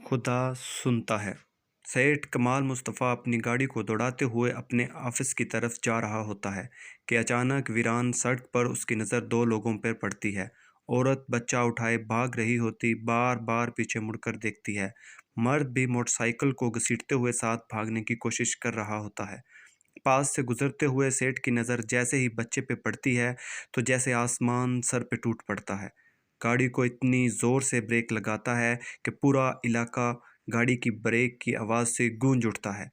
خدا سنتا ہے۔ سیٹ کمال مصطفیٰ اپنی گاڑی کو دوڑاتے ہوئے اپنے آفس کی طرف جا رہا ہوتا ہے کہ اچانک ویران سڑک پر اس کی نظر دو لوگوں پر پڑتی ہے۔ عورت بچہ اٹھائے بھاگ رہی ہوتی بار بار پیچھے مڑ کر دیکھتی ہے۔ مرد بھی موٹر سائیکل کو گھسیٹتے ہوئے ساتھ بھاگنے کی کوشش کر رہا ہوتا ہے۔ پاس سے گزرتے ہوئے سیٹ کی نظر جیسے ہی بچے پہ پڑتی ہے تو جیسے آسمان سر پہ ٹوٹ پڑتا ہے۔ گاڑی کو اتنی زور سے بریک لگاتا ہے کہ پورا علاقہ گاڑی کی بریک کی آواز سے گونج اٹھتا ہے۔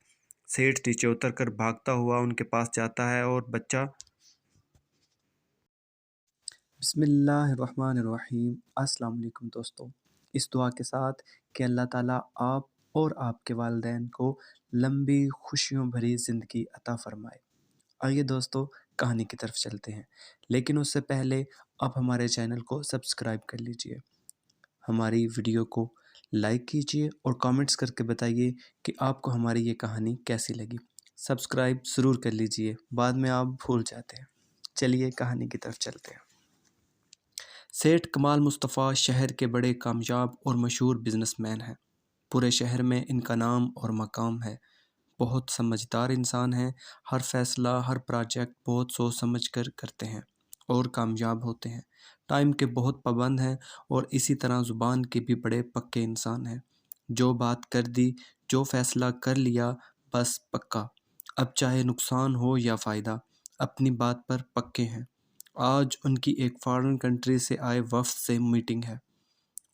سیٹ نیچے اتر کر بھاگتا ہوا ان کے پاس جاتا ہے اور بچہ بسم اللہ الرحمن الرحیم۔ السلام علیکم دوستو، اس دعا کے ساتھ کہ اللہ تعالیٰ آپ اور آپ کے والدین کو لمبی خوشیوں بھری زندگی عطا فرمائے۔ آئیے دوستو کہانی کی طرف چلتے ہیں، لیکن اس سے پہلے آپ ہمارے چینل کو سبسکرائب کر لیجئے، ہماری ویڈیو کو لائک کیجئے اور کامنٹس کر کے بتائیے کہ آپ کو ہماری یہ کہانی کیسی لگی۔ سبسکرائب ضرور کر لیجئے، بعد میں آپ بھول جاتے ہیں۔ چلیے کہانی کی طرف چلتے ہیں۔ سیٹھ کمال مصطفیٰ شہر کے بڑے کامیاب اور مشہور بزنس مین ہیں۔ پورے شہر میں ان کا نام اور مقام ہے۔ بہت سمجھدار انسان ہیں، ہر فیصلہ ہر پروجیکٹ بہت سوچ سمجھ کر کرتے ہیں اور کامیاب ہوتے ہیں۔ ٹائم کے بہت پابند ہیں اور اسی طرح زبان کے بھی بڑے پکے انسان ہیں۔ جو بات کر دی، جو فیصلہ کر لیا، بس پکا، اب چاہے نقصان ہو یا فائدہ، اپنی بات پر پکے ہیں۔ آج ان کی ایک فارن کنٹری سے آئے وفد سے میٹنگ ہے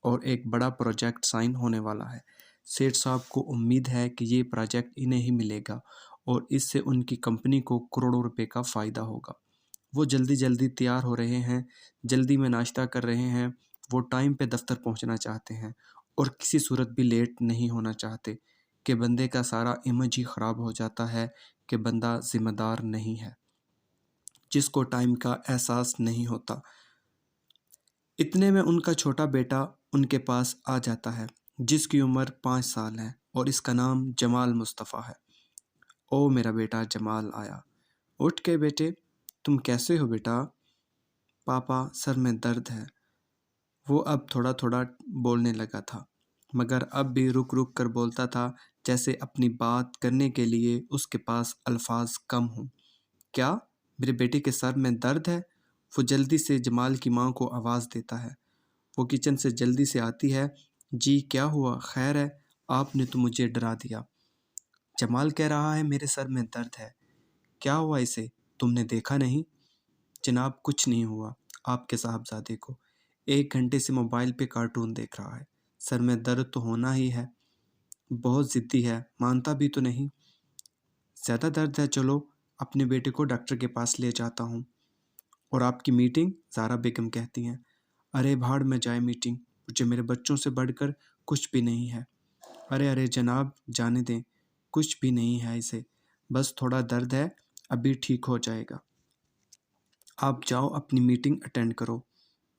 اور ایک بڑا پروجیکٹ سائن ہونے والا ہے۔ سیٹھ صاحب کو امید ہے کہ یہ پروجیکٹ انہیں ہی ملے گا اور اس سے ان کی کمپنی کو کروڑوں روپے کا فائدہ ہوگا۔ وہ جلدی جلدی تیار ہو رہے ہیں، جلدی میں ناشتہ کر رہے ہیں۔ وہ ٹائم پہ دفتر پہنچنا چاہتے ہیں اور کسی صورت بھی لیٹ نہیں ہونا چاہتے کہ بندے کا سارا امیج ہی خراب ہو جاتا ہے کہ بندہ ذمہ دار نہیں ہے، جس کو ٹائم کا احساس نہیں ہوتا۔ اتنے میں ان کا چھوٹا بیٹا ان کے پاس آ جاتا ہے، جس کی عمر 5 سال ہے اور اس کا نام جمال مصطفیٰ ہے۔ او میرا بیٹا جمال آیا۔ اٹھ کے بیٹے، تم کیسے ہو بیٹا؟ پاپا سر میں درد ہے۔ وہ اب تھوڑا تھوڑا بولنے لگا تھا، مگر اب بھی رک رک کر بولتا تھا جیسے اپنی بات کرنے کے لیے اس کے پاس الفاظ کم ہوں۔ کیا میرے بیٹے کے سر میں درد ہے؟ وہ جلدی سے جمال کی ماں کو آواز دیتا ہے۔ وہ کچن سے جلدی سے آتی ہے۔ جی کیا ہوا؟ خیر ہے؟ آپ نے تو مجھے ڈرا دیا۔ جمال کہہ رہا ہے میرے سر میں درد ہے۔ کیا ہوا اسے؟ تم نے دیکھا نہیں؟ جناب کچھ نہیں ہوا، آپ کے صاحبزادے کو 1 گھنٹے سے موبائل پہ کارٹون دیکھ رہا ہے، سر میں درد تو ہونا ہی ہے، بہت ضدی ہے، مانتا بھی تو نہیں۔ زیادہ درد ہے؟ چلو اپنے بیٹے کو ڈاکٹر کے پاس لے جاتا ہوں۔ اور آپ کی میٹنگ؟ زہرا بیگم کہتی ہیں۔ ارے بھاڑ میں جائے میٹنگ، مجھے میرے بچوں سے بڑھ کر کچھ بھی نہیں ہے۔ ارے جناب جانے دیں، کچھ بھی نہیں ہے اسے، بس تھوڑا درد ہے، ابھی ٹھیک ہو جائے گا۔ آپ جاؤ اپنی میٹنگ اٹینڈ کرو،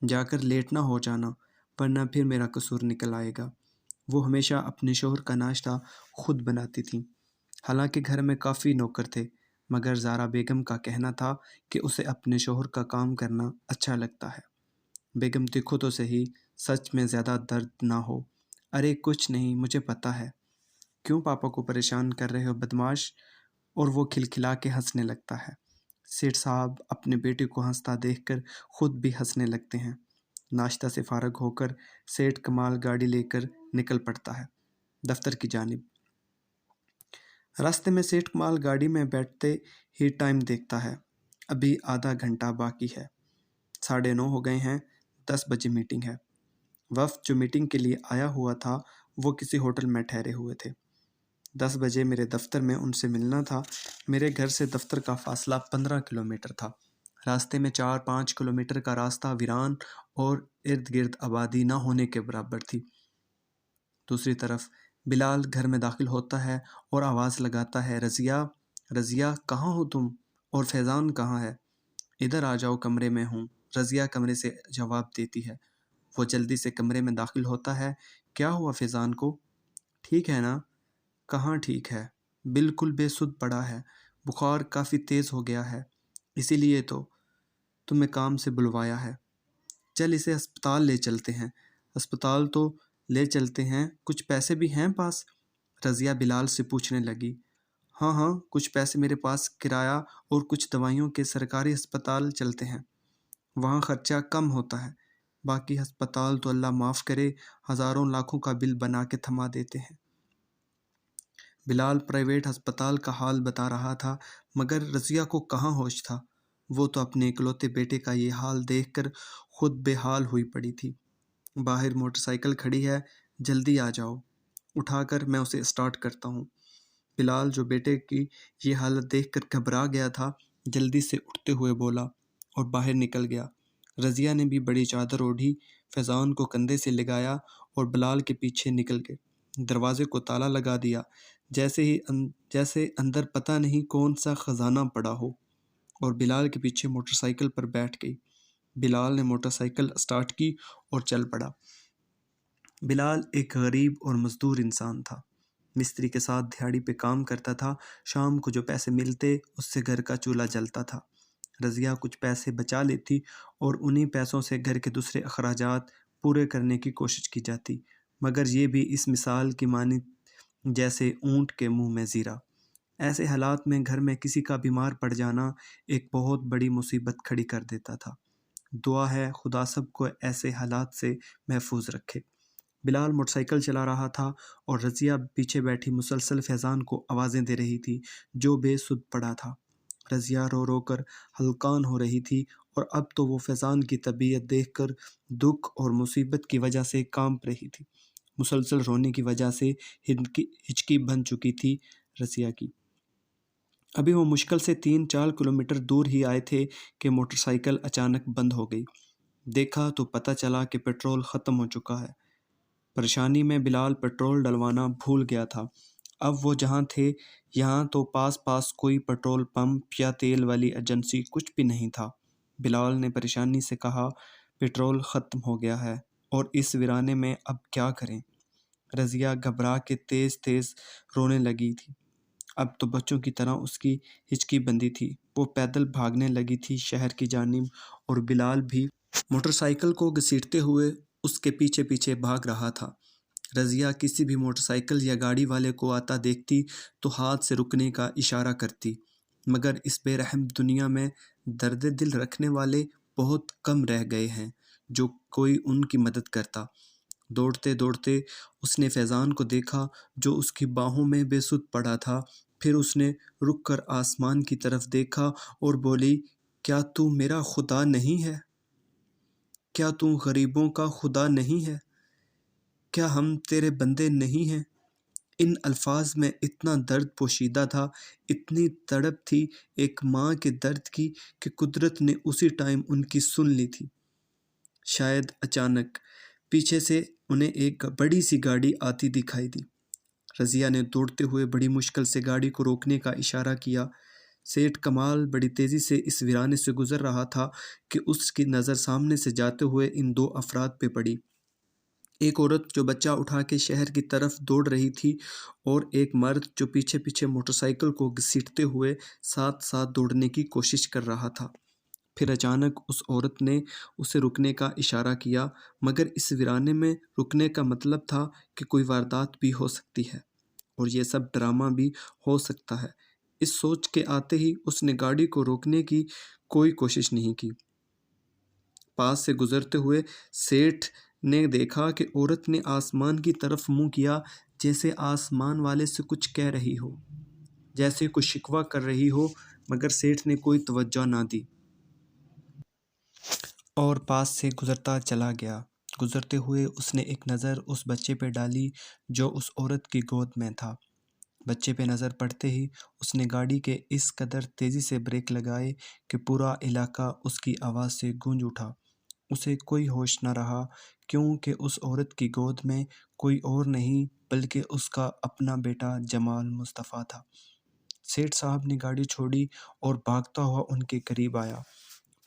جا کر لیٹ نہ ہو جانا ورنہ پھر میرا قصور نکل آئے گا۔ وہ ہمیشہ اپنے شوہر کا ناشتہ خود بناتی تھیں، حالانکہ گھر میں کافی نوکر تھے، مگر زہرا بیگم کا کہنا تھا کہ اسے اپنے شوہر کا کام کرنا اچھا لگتا ہے۔ بیگم دیکھو تو صحیح، سچ میں زیادہ درد نہ ہو۔ ارے کچھ نہیں، مجھے پتہ ہے۔ کیوں پاپا کو پریشان کر رہے ہو بدماش؟ اور وہ کھلکھلا کے ہنسنے لگتا ہے۔ سیٹھ صاحب اپنے بیٹے کو ہنستا دیکھ کر خود بھی ہنسنے لگتے ہیں۔ ناشتہ سے فارغ ہو کر سیٹھ کمال گاڑی لے کر نکل پڑتا ہے دفتر کی جانب۔ راستے میں سیٹھ کمال گاڑی میں بیٹھتے ہی ٹائم دیکھتا ہے، ابھی آدھا گھنٹہ باقی ہے، 9:30 ہو گئے ہیں، 10 بجے میٹنگ ہے۔ وفد جو میٹنگ کے لیے آیا ہوا تھا وہ کسی ہوٹل میں ٹھہرے ہوئے تھے۔ 10 بجے میرے دفتر میں ان سے ملنا تھا۔ میرے گھر سے دفتر کا فاصلہ 15 کلومیٹر تھا۔ راستے میں 4-5 کلومیٹر کا راستہ ویران اور ارد گرد آبادی نہ ہونے کے برابر تھی۔ دوسری طرف بلال گھر میں داخل ہوتا ہے اور آواز لگاتا ہے، رضیہ، رضیہ کہاں ہو تم؟ اور فیضان کہاں ہے؟ ادھر آ جاؤ، کمرے میں ہوں، رضیہ کمرے سے جواب دیتی ہے۔ وہ جلدی سے کمرے میں داخل ہوتا ہے۔ کیا ہوا فیضان کو؟ ٹھیک ہے نا؟ کہاں ٹھیک ہے، بالکل بے سدھ پڑا ہے، بخار کافی تیز ہو گیا ہے، اسی لیے تو تمہیں کام سے بلوایا ہے۔ چل اسے ہسپتال لے چلتے ہیں۔ ہسپتال تو لے چلتے ہیں، کچھ پیسے بھی ہیں پاس؟ رضیہ بلال سے پوچھنے لگی۔ ہاں ہاں، کچھ پیسے میرے پاس کرایہ اور کچھ دوائیوں کے سرکاری ہسپتال چلتے ہیں، وہاں خرچہ کم ہوتا ہے، باقی ہسپتال تو اللہ معاف کرے ہزاروں لاکھوں کا بل بنا کے تھما دیتے ہیں۔ بلال پرائیویٹ ہسپتال کا حال بتا رہا تھا، مگر رضیہ کو کہاں ہوش تھا، وہ تو اپنے اکلوتے بیٹے کا یہ حال دیکھ کر خود بے حال ہوئی پڑی تھی۔ باہر موٹر سائیکل کھڑی ہے، جلدی آ جاؤ، اٹھا کر میں اسے اسٹارٹ کرتا ہوں۔ بلال جو بیٹے کی یہ حالت دیکھ کر گھبرا گیا تھا، جلدی سے اٹھتے ہوئے بولا اور باہر نکل گیا۔ رضیہ نے بھی بڑی چادر اوڑھی، فیضان کو کندھے سے لگایا اور بلال کے پیچھے نکل گئے۔ دروازے کو تالا لگا دیا، جیسے اندر پتہ نہیں کون سا خزانہ پڑا ہو، اور بلال کے پیچھے موٹر سائیکل پر بیٹھ گئی۔ بلال نے موٹر سائیکل اسٹارٹ کی اور چل پڑا۔ بلال ایک غریب اور مزدور انسان تھا، مستری کے ساتھ دھیاڑی پہ کام کرتا تھا، شام کو جو پیسے ملتے اس سے گھر کا چولہا جلتا تھا۔ رضیہ کچھ پیسے بچا لیتی اور انہی پیسوں سے گھر کے دوسرے اخراجات پورے کرنے کی کوشش کی جاتی، مگر یہ بھی اس مثال کی مانی جیسے اونٹ کے منہ میں زیرہ۔ ایسے حالات میں گھر میں کسی کا بیمار پڑ جانا ایک بہت بڑی مصیبت کھڑی کر دیتا تھا۔ دعا ہے خدا سب کو ایسے حالات سے محفوظ رکھے۔ بلال موٹر سائیکل چلا رہا تھا اور رضیہ پیچھے بیٹھی مسلسل فیضان کو آوازیں دے رہی تھی جو بے سدھ پڑا تھا۔ رضیہ رو رو کر ہلکان ہو رہی تھی اور اب تو وہ فیضان کی طبیعت دیکھ کر دکھ اور مصیبت کی وجہ سے کانپ رہی تھی۔ مسلسل رونے کی وجہ سے ہچکی بن چکی تھی رضیہ کی۔ ابھی وہ مشکل سے 3-4 کلومیٹر دور ہی آئے تھے کہ موٹر سائیکل اچانک بند ہو گئی۔ دیکھا تو پتہ چلا کہ پیٹرول ختم ہو چکا ہے۔ پریشانی میں بلال پیٹرول ڈلوانا بھول گیا تھا۔ اب وہ جہاں تھے یہاں تو پاس کوئی پیٹرول پمپ یا تیل والی ایجنسی کچھ بھی نہیں تھا۔ بلال نے پریشانی سے کہا، پیٹرول ختم ہو گیا ہے اور اس ویرانے میں اب کیا کریں؟ رضیہ گھبرا کے تیز تیز رونے لگی تھی۔ اب تو بچوں کی طرح اس کی ہچکی بندی تھی۔ وہ پیدل بھاگنے لگی تھی شہر کی جانب، اور بلال بھی موٹر سائیکل کو گھسیٹتے ہوئے اس کے پیچھے پیچھے بھاگ رہا تھا۔ رضیہ کسی بھی موٹر سائیکل یا گاڑی والے کو آتا دیکھتی تو ہاتھ سے رکنے کا اشارہ کرتی، مگر اس بے رحم دنیا میں درد دل رکھنے والے بہت کم رہ گئے ہیں جو کوئی ان کی مدد کرتا۔ دوڑتے دوڑتے اس نے فیضان کو دیکھا جو اس کی باہوں میں بے سدھ پڑا تھا۔ پھر اس نے رک کر آسمان کی طرف دیکھا اور بولی، کیا تو میرا خدا نہیں ہے؟ کیا تو غریبوں کا خدا نہیں ہے؟ کیا ہم تیرے بندے نہیں ہیں؟ ان الفاظ میں اتنا درد پوشیدہ تھا، اتنی تڑپ تھی ایک ماں کے درد کی کہ قدرت نے اسی ٹائم ان کی سن لی تھی۔ شاید اچانک پیچھے سے انہیں ایک بڑی سی گاڑی آتی دکھائی دی۔ رضیہ نے دوڑتے ہوئے بڑی مشکل سے گاڑی کو روکنے کا اشارہ کیا۔ سیٹھ کمال بڑی تیزی سے اس ویرانے سے گزر رہا تھا کہ اس کی نظر سامنے سے جاتے ہوئے ان 2 افراد پہ پڑی۔ ایک عورت جو بچہ اٹھا کے شہر کی طرف دوڑ رہی تھی اور ایک مرد جو پیچھے پیچھے موٹر سائیکل کو گھسیٹتے ہوئے ساتھ ساتھ دوڑنے کی کوشش کر رہا تھا۔ پھر اچانک اس عورت نے اسے رکنے کا اشارہ کیا، مگر اس ویرانے میں رکنے کا مطلب تھا کہ کوئی واردات بھی ہو سکتی ہے اور یہ سب ڈرامہ بھی ہو سکتا ہے۔ اس سوچ کے آتے ہی اس نے گاڑی کو روکنے کی کوئی کوشش نہیں کی۔ پاس سے گزرتے ہوئے سیٹھ نے دیکھا کہ عورت نے آسمان کی طرف منہ کیا، جیسے آسمان والے سے کچھ کہہ رہی ہو، جیسے کوئی شکوہ کر رہی ہو، مگر سیٹھ نے کوئی توجہ نہ دی اور پاس سے گزرتا چلا گیا۔ گزرتے ہوئے اس نے ایک نظر اس بچے پہ ڈالی جو اس عورت کی گود میں تھا۔ بچے پہ نظر پڑتے ہی اس نے گاڑی کے اس قدر تیزی سے بریک لگائے کہ پورا علاقہ اس کی آواز سے گونج اٹھا۔ اسے کوئی ہوش نہ رہا، کیونکہ اس عورت کی گود میں کوئی اور نہیں بلکہ اس کا اپنا بیٹا جمال مصطفیٰ تھا۔ سیٹھ صاحب نے گاڑی چھوڑی اور بھاگتا ہوا ان کے قریب آیا۔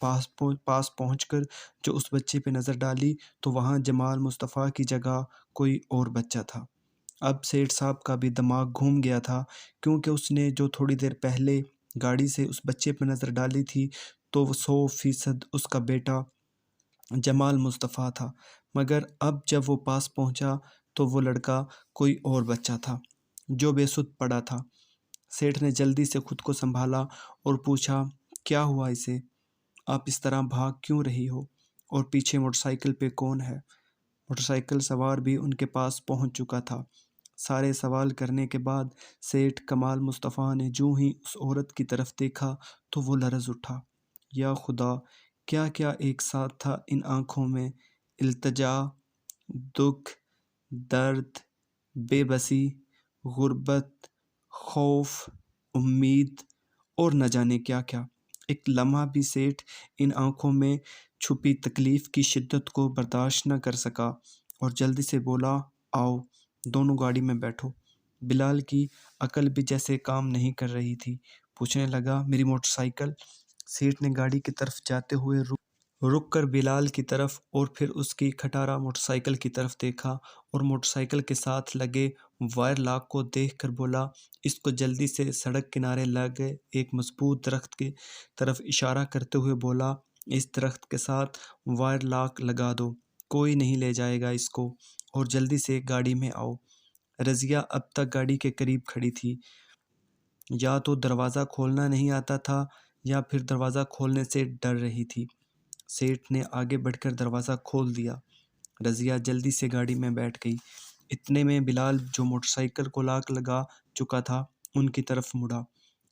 پاس پہنچ کر جو اس بچے پہ نظر ڈالی تو وہاں جمال مصطفیٰ کی جگہ کوئی اور بچہ تھا۔ اب سیٹھ صاحب کا بھی دماغ گھوم گیا تھا، کیونکہ اس نے جو تھوڑی دیر پہلے گاڑی سے اس بچے پہ نظر ڈالی تھی تو وہ 100% اس کا بیٹا جمال مصطفیٰ تھا، مگر اب جب وہ پاس پہنچا تو وہ لڑکا کوئی اور بچہ تھا جو بے سدھ پڑا تھا۔ سیٹھ نے جلدی سے خود کو سنبھالا اور پوچھا، کیا ہوا اسے؟ آپ اس طرح بھاگ کیوں رہی ہو؟ اور پیچھے موٹر سائیکل پہ کون ہے؟ موٹر سائیکل سوار بھی ان کے پاس پہنچ چکا تھا۔ سارے سوال کرنے کے بعد سیٹھ کمال مصطفیٰ نے جو ہی اس عورت کی طرف دیکھا تو وہ لرز اٹھا۔ یا خدا، کیا کیا ایک ساتھ تھا ان آنکھوں میں! التجا، دکھ، درد، بے بسی، غربت، خوف، امید اور نہ جانے کیا کیا۔ ایک لمحہ بھی سیٹھ ان آنکھوں میں چھپی تکلیف کی شدت کو برداشت نہ کر سکا اور جلدی سے بولا، آؤ دونوں گاڑی میں بیٹھو۔ بلال کی عقل بھی جیسے کام نہیں کر رہی تھی، پوچھنے لگا، میری موٹر سائیکل؟ سیٹھ نے گاڑی کی طرف جاتے ہوئے رک کر بلال کی طرف اور پھر اس کی کھٹارا موٹر سائیکل کی طرف دیکھا اور موٹر سائیکل کے ساتھ لگے وائر لاک کو دیکھ کر بولا، اس کو جلدی سے سڑک کنارے لگے ایک مضبوط درخت کی طرف اشارہ کرتے ہوئے بولا، اس درخت کے ساتھ وائر لاک لگا دو، کوئی نہیں لے جائے گا اس کو، اور جلدی سے گاڑی میں آؤ۔ رضیہ اب تک گاڑی کے قریب کھڑی تھی۔ یا تو دروازہ کھولنا نہیں آتا تھا یا پھر دروازہ کھولنے سے ڈر رہی تھی۔ سیٹھ نے آگے بڑھ کر دروازہ کھول دیا۔ رضیہ جلدی سے گاڑی میں بیٹھ گئی۔ اتنے میں بلال جو موٹر سائیکل کو لاک لگا چکا تھا ان کی طرف مڑا۔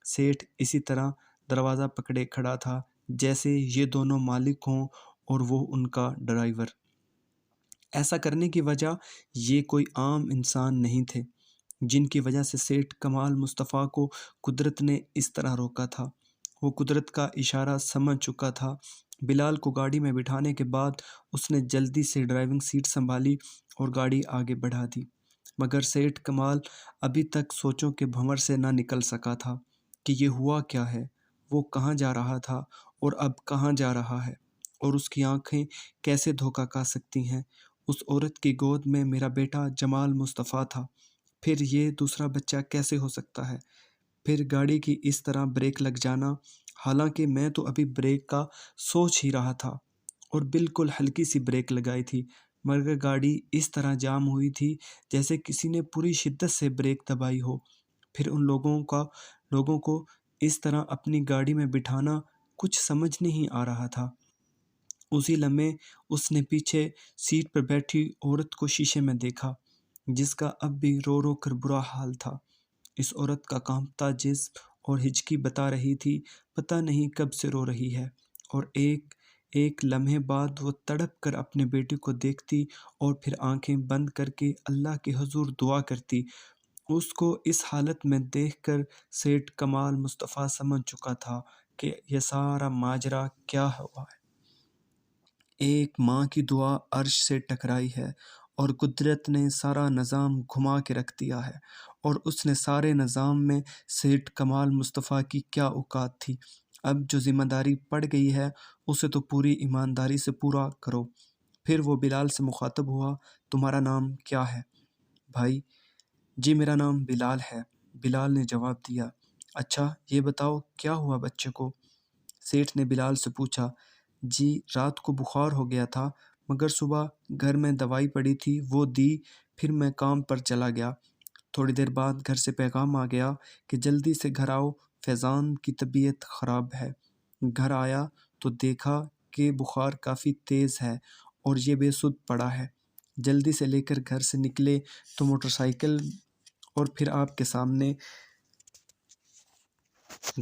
سیٹھ اسی طرح دروازہ پکڑے کھڑا تھا جیسے یہ دونوں مالک ہوں اور وہ ان کا ڈرائیور۔ ایسا کرنے کی وجہ یہ کوئی عام انسان نہیں تھے جن کی وجہ سے سیٹھ کمال مصطفیٰ کو قدرت نے اس طرح روکا تھا۔ وہ قدرت کا اشارہ سمجھ چکا تھا۔ بلال کو گاڑی میں بٹھانے کے بعد اس نے جلدی سے ڈرائیونگ سیٹ سنبھالی اور گاڑی آگے بڑھا دی، مگر سیٹھ کمال ابھی تک سوچوں کے بھنور سے نہ نکل سکا تھا کہ یہ ہوا کیا ہے، وہ کہاں جا رہا تھا اور اب کہاں جا رہا ہے، اور اس کی آنکھیں کیسے دھوکہ کھا سکتی ہیں۔ اس عورت کی گود میں میرا بیٹا جمال مصطفیٰ تھا، پھر یہ دوسرا بچہ کیسے ہو سکتا ہے؟ پھر گاڑی کی اس طرح بریک لگ جانا، حالانکہ میں تو ابھی بریک کا سوچ ہی رہا تھا اور بالکل ہلکی سی بریک لگائی تھی، مگر گاڑی اس طرح جام ہوئی تھی جیسے کسی نے پوری شدت سے بریک دبائی ہو۔ پھر ان لوگوں کو اس طرح اپنی گاڑی میں بٹھانا کچھ سمجھ نہیں آ رہا تھا۔ اسی لمحے اس نے پیچھے سیٹ پر بیٹھی عورت کو شیشے میں دیکھا جس کا اب بھی رو رو کر برا حال تھا۔ اس عورت کا کانپتا جسم اور ہچکی بتا رہی تھی پتہ نہیں کب سے رو رہی ہے، اور ایک لمحے بعد وہ تڑپ کر اپنے بیٹے کو دیکھتی اور پھر آنکھیں بند کر کے اللہ کے حضور دعا کرتی۔ اس کو اس حالت میں دیکھ کر سیٹھ کمال مصطفیٰ سمجھ چکا تھا کہ یہ سارا ماجرا کیا ہوا ہے۔ ایک ماں کی دعا عرش سے ٹکرائی ہے اور قدرت نے سارا نظام گھما کے رکھ دیا ہے، اور اس نے سارے نظام میں سیٹھ کمال مصطفیٰ کی کیا اوقات تھی۔ اب جو ذمہ داری پڑ گئی ہے اسے تو پوری ایمانداری سے پورا کرو۔ پھر وہ بلال سے مخاطب ہوا، تمہارا نام کیا ہے بھائی؟ جی میرا نام بلال ہے، بلال نے جواب دیا۔ اچھا یہ بتاؤ کیا ہوا بچے کو؟ سیٹھ نے بلال سے پوچھا۔ جی رات کو بخار ہو گیا تھا، مگر صبح گھر میں دوائی پڑی تھی وہ دی، پھر میں کام پر چلا گیا۔ تھوڑی دیر بعد گھر سے پیغام آ گیا کہ جلدی سے گھر آؤ، فیضان کی طبیعت خراب ہے۔ گھر آیا تو دیکھا کہ بخار کافی تیز ہے اور یہ بے سدھ پڑا ہے۔ جلدی سے لے کر گھر سے نکلے تو موٹر سائیکل اور پھر آپ کے سامنے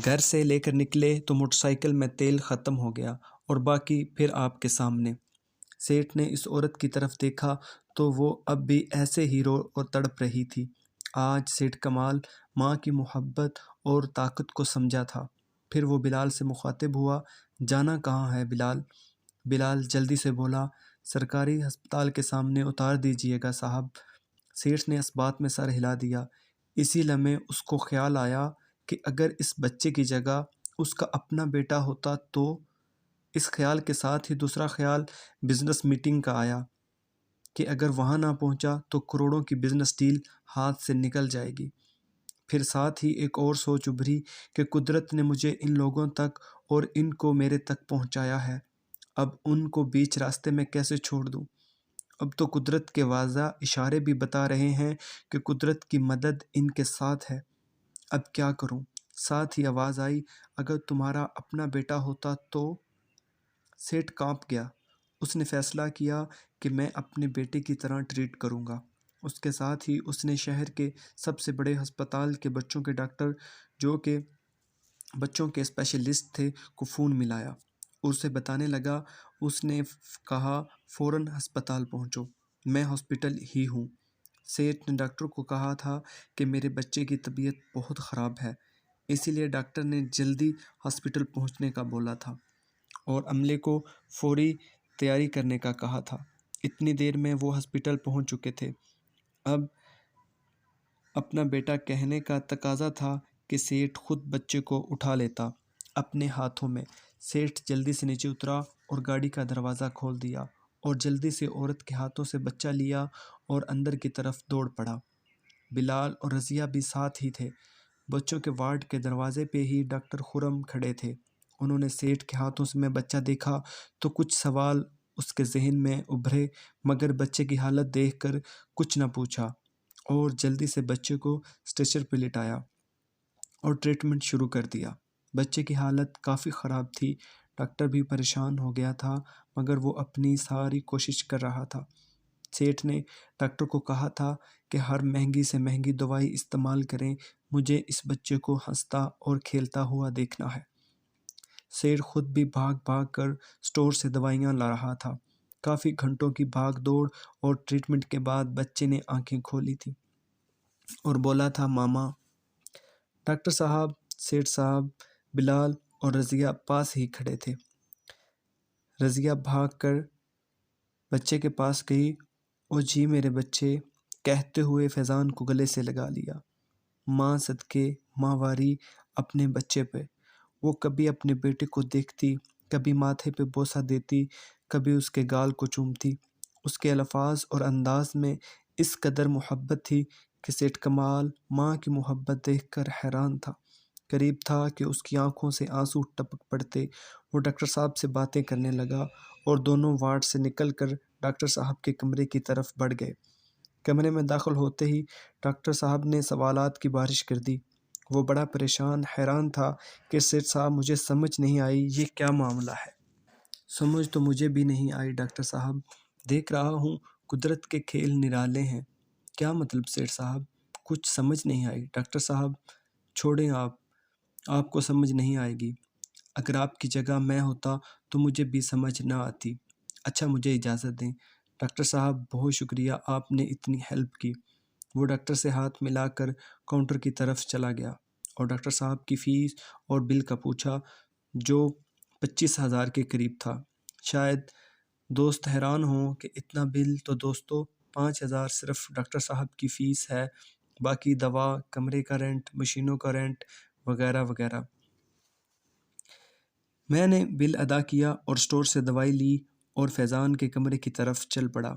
گھر سے لے کر نکلے تو موٹر سائیکل میں تیل ختم ہو گیا اور باقی پھر آپ کے سامنے۔ سیٹھ نے اس عورت کی طرف دیکھا تو وہ اب بھی ایسے ہی رو اور تڑپ رہی تھی۔ آج سیٹھ کمال ماں کی محبت اور طاقت کو سمجھا تھا۔ پھر وہ بلال سے مخاطب ہوا، جانا کہاں ہے بلال؟ بلال جلدی سے بولا، سرکاری ہسپتال کے سامنے اتار دیجیے گا صاحب۔ سیٹھ نے اس بات میں سر ہلا دیا۔ اسی لمحے اس کو خیال آیا کہ اگر اس بچے کی جگہ اس کا اپنا بیٹا ہوتا تو؟ اس خیال کے ساتھ ہی دوسرا خیال بزنس میٹنگ کا آیا کہ اگر وہاں نہ پہنچا تو کروڑوں کی بزنس ڈیل ہاتھ سے نکل جائے گی۔ پھر ساتھ ہی ایک اور سوچ ابھری کہ قدرت نے مجھے ان لوگوں تک اور ان کو میرے تک پہنچایا ہے، اب ان کو بیچ راستے میں کیسے چھوڑ دوں؟ اب تو قدرت کے واضح اشارے بھی بتا رہے ہیں کہ قدرت کی مدد ان کے ساتھ ہے۔ اب کیا کروں؟ ساتھ ہی آواز آئی، اگر تمہارا اپنا بیٹا ہوتا تو؟ سیٹھ کانپ گیا۔ اس نے فیصلہ کیا کہ میں اپنے بیٹے کی طرح ٹریٹ کروں گا۔ اس کے ساتھ ہی اس نے شہر کے سب سے بڑے ہسپتال کے بچوں کے ڈاکٹر، جو کہ بچوں کے اسپیشلسٹ تھے، کو فون ملایا اور اسے بتانے لگا۔ اس نے کہا، فوراً ہسپتال پہنچو، میں ہاسپٹل ہی ہوں۔ سیٹھ نے ڈاکٹر کو کہا تھا کہ میرے بچے کی طبیعت بہت خراب ہے، اسی لیے ڈاکٹر نے جلدی ہاسپٹل پہنچنے کا بولا تھا اور عملے کو فوری تیاری کرنے کا کہا تھا۔ اتنی دیر میں وہ ہاسپٹل پہنچ چکے تھے۔ اب اپنا بیٹا کہنے کا تقاضا تھا کہ سیٹھ خود بچے کو اٹھا لیتا اپنے ہاتھوں میں۔ سیٹھ جلدی سے نیچے اترا اور گاڑی کا دروازہ کھول دیا اور جلدی سے عورت کے ہاتھوں سے بچہ لیا اور اندر کی طرف دوڑ پڑا۔ بلال اور رضیہ بھی ساتھ ہی تھے۔ بچوں کے وارڈ کے دروازے پہ ہی ڈاکٹر خرم کھڑے تھے۔ انہوں نے سیٹھ کے ہاتھوں میں بچہ دیکھا تو کچھ سوال اس کے ذہن میں ابھرے، مگر بچے کی حالت دیکھ کر کچھ نہ پوچھا اور جلدی سے بچے کو اسٹریچر پہ لٹایا اور ٹریٹمنٹ شروع کر دیا۔ بچے کی حالت کافی خراب تھی۔ ڈاکٹر بھی پریشان ہو گیا تھا، مگر وہ اپنی ساری کوشش کر رہا تھا۔ سیٹھ نے ڈاکٹر کو کہا تھا کہ ہر مہنگی سے مہنگی دوائی استعمال کریں، مجھے اس بچے کو ہنستا اور کھیلتا ہوا دیکھنا ہے۔ سیٹھ خود بھی بھاگ بھاگ کر اسٹور سے دوائیاں لا رہا تھا۔ کافی گھنٹوں کی بھاگ دوڑ اور ٹریٹمنٹ کے بعد بچے نے آنکھیں کھولی تھی اور بولا تھا، ماما۔ ڈاکٹر صاحب، سیٹھ صاحب، بلال اور رضیہ پاس ہی کھڑے تھے۔ رضیہ بھاگ کر بچے کے پاس گئی، او جی میرے بچے، کہتے ہوئے فیضان کو گلے سے لگا لیا۔ ماں صدقے، ماں واری اپنے بچے پہ۔ وہ کبھی اپنے بیٹے کو دیکھتی، کبھی ماتھے پہ بوسہ دیتی، کبھی اس کے گال کو چومتی۔ اس کے الفاظ اور انداز میں اس قدر محبت تھی کہ سیٹھ کمال ماں کی محبت دیکھ کر حیران تھا۔ قریب تھا کہ اس کی آنکھوں سے آنسو ٹپک پڑتے۔ وہ ڈاکٹر صاحب سے باتیں کرنے لگا اور دونوں وارڈ سے نکل کر ڈاکٹر صاحب کے کمرے کی طرف بڑھ گئے۔ کمرے میں داخل ہوتے ہی ڈاکٹر صاحب نے سوالات کی بارش کر دی۔ وہ بڑا پریشان، حیران تھا کہ سیٹھ صاحب، مجھے سمجھ نہیں آئی، یہ کیا معاملہ ہے؟ سمجھ تو مجھے بھی نہیں آئی ڈاکٹر صاحب، دیکھ رہا ہوں قدرت کے کھیل نرالے ہیں۔ کیا مطلب سیٹھ صاحب؟ کچھ سمجھ نہیں آئی۔ ڈاکٹر صاحب چھوڑیں، آپ کو سمجھ نہیں آئے گی۔ اگر آپ کی جگہ میں ہوتا تو مجھے بھی سمجھ نہ آتی۔ اچھا مجھے اجازت دیں۔ ڈاکٹر صاحب بہت شکریہ، آپ نے اتنی ہیلپ کی۔ وہ ڈاکٹر سے ہاتھ ملا کر کاؤنٹر کی طرف چلا گیا اور ڈاکٹر صاحب کی فیس اور بل کا پوچھا، جو 25,000 کے قریب تھا۔ شاید دوست حیران ہوں کہ اتنا بل، تو دوستو 5,000 صرف ڈاکٹر صاحب کی فیس ہے، باقی دوا، کمرے کا رینٹ، مشینوں کا رینٹ وغیرہ وغیرہ۔ میں نے بل ادا کیا اور اسٹور سے دوائی لی اور فیضان کے کمرے کی طرف چل پڑا۔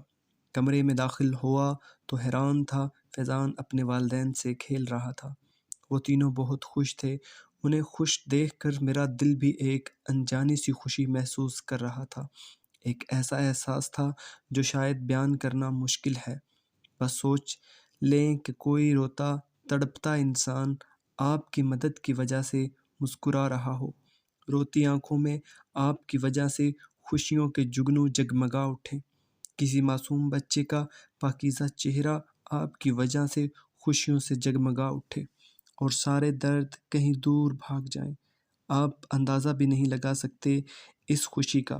کمرے میں داخل ہوا تو حیران تھا، فیضان اپنے والدین سے کھیل رہا تھا۔ وہ تینوں بہت خوش تھے۔ انہیں خوش دیکھ کر میرا دل بھی ایک انجانی سی خوشی محسوس کر رہا تھا۔ ایک ایسا احساس تھا جو شاید بیان کرنا مشکل ہے۔ بس سوچ لیں کہ کوئی روتا تڑپتا انسان آپ کی مدد کی وجہ سے مسکرا رہا ہو، روتی آنکھوں میں آپ کی وجہ سے خوشیوں کے جگنو جگمگا اٹھیں، کسی معصوم بچے کا پاکیزہ چہرہ آپ کی وجہ سے خوشیوں سے جگمگا اٹھے اور سارے درد کہیں دور بھاگ جائیں۔ آپ اندازہ بھی نہیں لگا سکتے اس خوشی کا۔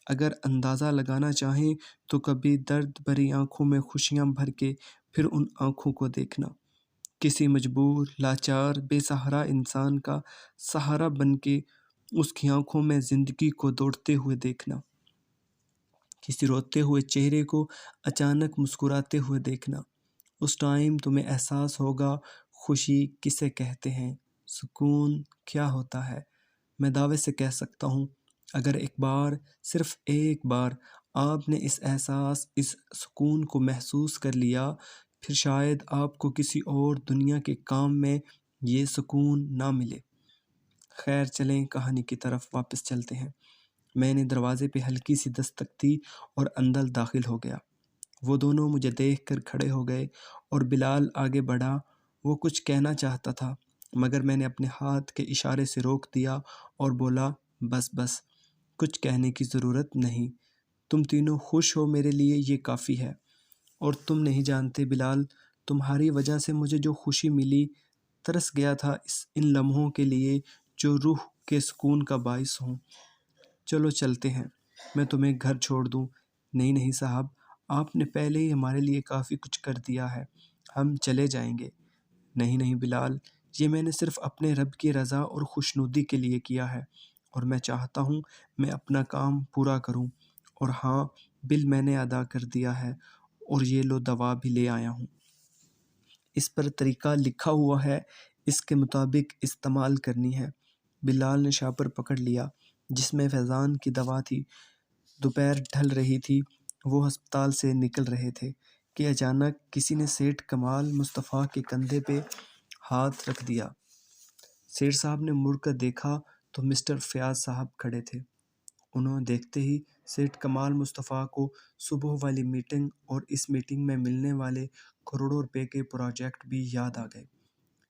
اگر اندازہ لگانا چاہیں تو کبھی درد بھری آنکھوں میں خوشیاں بھر کے پھر ان آنکھوں کو دیکھنا، کسی مجبور، لاچار، بے سہارا انسان کا سہارا بن کے اس کی آنکھوں میں زندگی کو دوڑتے ہوئے دیکھنا، کسی روتے ہوئے چہرے کو اچانک مسکراتے ہوئے دیکھنا۔ اس ٹائم تمہیں احساس ہوگا خوشی کسے کہتے ہیں، سکون کیا ہوتا ہے۔ میں دعوے سے کہہ سکتا ہوں، اگر ایک بار، صرف ایک بار آپ نے اس احساس، اس سکون کو محسوس کر لیا، پھر شاید آپ کو کسی اور دنیا کے کام میں یہ سکون نہ ملے۔ خیر چلیں کہانی کی طرف واپس چلتے ہیں۔ میں نے دروازے پہ ہلکی سی دستک دی اور اندر داخل ہو گیا۔ وہ دونوں مجھے دیکھ کر کھڑے ہو گئے اور بلال آگے بڑھا۔ وہ کچھ کہنا چاہتا تھا مگر میں نے اپنے ہاتھ کے اشارے سے روک دیا اور بولا، بس بس، کچھ کہنے کی ضرورت نہیں، تم تینوں خوش ہو میرے لیے یہ کافی ہے۔ اور تم نہیں جانتے بلال، تمہاری وجہ سے مجھے جو خوشی ملی، ترس گیا تھا ان لمحوں کے لیے جو روح کے سکون کا باعث ہوں۔ چلو چلتے ہیں، میں تمہیں گھر چھوڑ دوں۔ نہیں نہیں صاحب، آپ نے پہلے ہی ہمارے لیے کافی کچھ کر دیا ہے، ہم چلے جائیں گے۔ نہیں نہیں بلال، یہ میں نے صرف اپنے رب کی رضا اور خوشنودی کے لیے کیا ہے، اور میں چاہتا ہوں میں اپنا کام پورا کروں۔ اور ہاں، بل میں نے ادا کر دیا ہے، اور یہ لو دوا بھی لے آیا ہوں۔ اس پر طریقہ لکھا ہوا ہے، اس کے مطابق استعمال کرنی ہے۔ بلال نے شاپر پکڑ لیا جس میں فیضان کی دوا تھی۔ دوپہر ڈھل رہی تھی، وہ ہسپتال سے نکل رہے تھے کہ اچانک کسی نے سیٹھ کمال مصطفیٰ کے کندھے پہ ہاتھ رکھ دیا۔ سیٹھ صاحب نے مڑ کر دیکھا تو مسٹر فیاض صاحب کھڑے تھے۔ انہوں دیکھتے ہی سیٹھ کمال مصطفیٰ کو صبح والی میٹنگ اور اس میٹنگ میں ملنے والے کروڑوں روپے کے پروجیکٹ بھی یاد آ گئے۔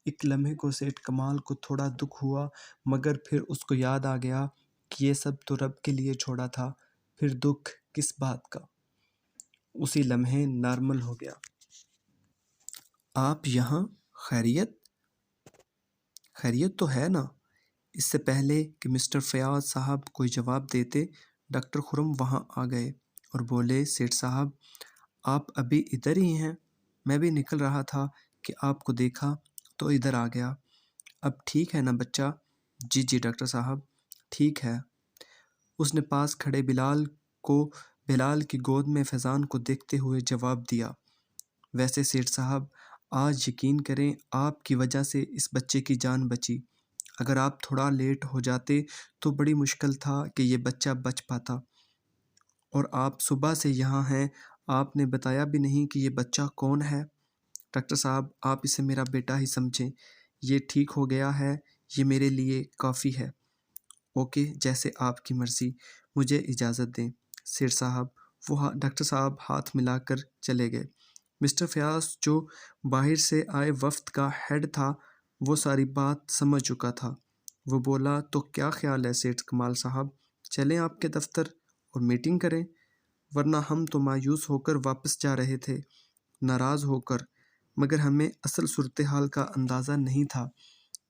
ایک لمحے کو سیٹھ کمال کو تھوڑا دکھ ہوا، مگر پھر اس کو یاد آ گیا کہ یہ سب تو رب کے لیے چھوڑا تھا، پھر دکھ کس بات کا۔ اسی لمحے نارمل ہو گیا۔ آپ یہاں؟ خیریت؟ خیریت تو ہے نا؟ اس سے پہلے کہ مسٹر فیاض صاحب کوئی جواب دیتے، ڈاکٹر خرم وہاں آ گئے اور بولے، سیٹھ صاحب آپ ابھی ادھر ہی ہیں؟ میں بھی نکل رہا تھا کہ آپ کو دیکھا تو ادھر آ گیا۔ اب ٹھیک ہے نا بچہ؟ جی جی ڈاکٹر صاحب، ٹھیک ہے۔ اس نے پاس کھڑے بلال کی گود میں فیضان کو دیکھتے ہوئے جواب دیا، ویسے سیٹھ صاحب آج یقین کریں آپ کی وجہ سے اس بچے کی جان بچی۔ اگر آپ تھوڑا لیٹ ہو جاتے تو بڑی مشکل تھا کہ یہ بچہ بچ پاتا۔ اور آپ صبح سے یہاں ہیں، آپ نے بتایا بھی نہیں کہ یہ بچہ کون ہے۔ ڈاکٹر صاحب آپ اسے میرا بیٹا ہی سمجھیں، یہ ٹھیک ہو گیا ہے، یہ میرے لیے کافی ہے۔ اوکے، جیسے آپ کی مرضی، مجھے اجازت دیں سیٹھ صاحب۔ وہ ڈاکٹر صاحب ہاتھ ملا کر چلے گئے۔ مسٹر فیاض جو باہر سے آئے وفد کا ہیڈ تھا، وہ ساری بات سمجھ چکا تھا۔ وہ بولا، تو کیا خیال ہے سیٹھ کمال صاحب، چلیں آپ کے دفتر اور میٹنگ کریں؟ ورنہ ہم تو مایوس ہو کر واپس جا رہے تھے، ناراض ہو کر، مگر ہمیں اصل صورتحال کا اندازہ نہیں تھا۔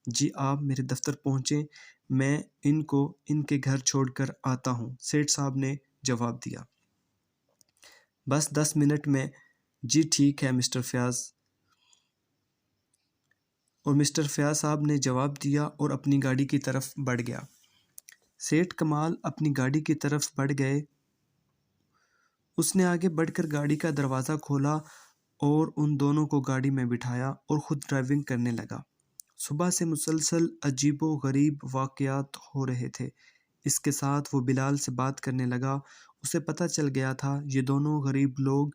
جی آپ میرے دفتر پہنچیں، میں ان کو ان کے گھر چھوڑ کر آتا ہوں، سیٹھ صاحب نے جواب دیا۔ بس 10 منٹ میں۔ جی ٹھیک ہے مسٹر فیاض۔ اور مسٹر فیاض صاحب نے جواب دیا اور اپنی گاڑی کی طرف بڑھ گیا۔ سیٹھ کمال اپنی گاڑی کی طرف بڑھ گئے۔ اس نے آگے بڑھ کر گاڑی کا دروازہ کھولا اور ان دونوں کو گاڑی میں بٹھایا اور خود ڈرائیونگ کرنے لگا۔ صبح سے مسلسل عجیب و غریب واقعات ہو رہے تھے۔ اس کے ساتھ وہ بلال سے بات کرنے لگا۔ اسے پتہ چل گیا تھا یہ دونوں غریب لوگ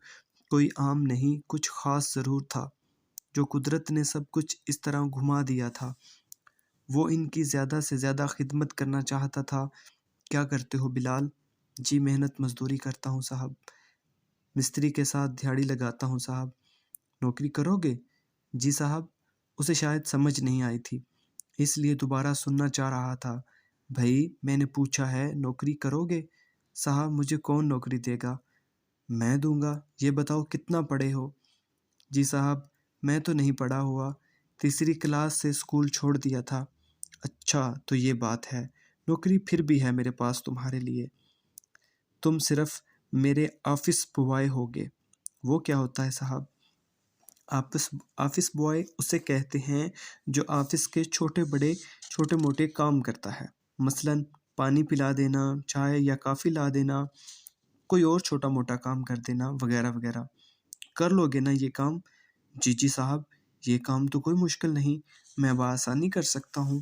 کوئی عام نہیں، کچھ خاص ضرور تھا جو قدرت نے سب کچھ اس طرح گھما دیا تھا۔ وہ ان کی زیادہ سے زیادہ خدمت کرنا چاہتا تھا۔ کیا کرتے ہو بلال؟ جی محنت مزدوری کرتا ہوں صاحب، مستری کے ساتھ دھیاڑی لگاتا ہوں صاحب۔ نوکری کرو گے؟ جی صاحب۔ اسے شاید سمجھ نہیں آئی تھی، اس لیے دوبارہ سننا چاہ رہا تھا۔ بھائی میں نے پوچھا ہے نوکری کرو گے؟ صاحب مجھے کون نوکری دے گا؟ میں دوں گا، یہ بتاؤ کتنا پڑھے ہو؟ جی صاحب میں تو نہیں پڑھا ہوا، 3 کلاس سے اسکول چھوڑ دیا تھا۔ اچھا تو یہ بات ہے، نوکری پھر بھی ہے میرے پاس تمہارے لیے، تم صرف میرے آفس بوائے ہوگے۔ وہ کیا ہوتا ہے صاحب؟ آفس بوائے اسے کہتے ہیں جو آفس کے چھوٹے موٹے کام کرتا ہے، مثلاً پانی پلا دینا، چائے یا کافی لا دینا، کوئی اور چھوٹا موٹا کام کر دینا وغیرہ وغیرہ۔ کر لو گے نا یہ کام؟ جی جی صاحب، یہ کام تو کوئی مشکل نہیں، میں بآسانی کر سکتا ہوں۔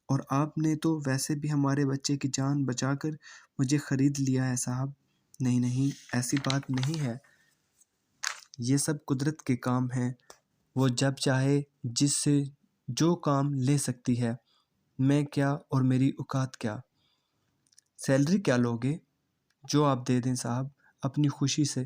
اور آپ نے تو ویسے بھی ہمارے بچے کی جان بچا کر مجھے خرید لیا ہے صاحب۔ نہیں نہیں، ایسی بات نہیں ہے، یہ سب قدرت کے کام ہیں، وہ جب چاہے جس سے جو کام لے سکتی ہے، میں کیا اور میری اوقات کیا۔ سیلری کیا لوگے؟ جو آپ دے دیں صاحب، اپنی خوشی سے۔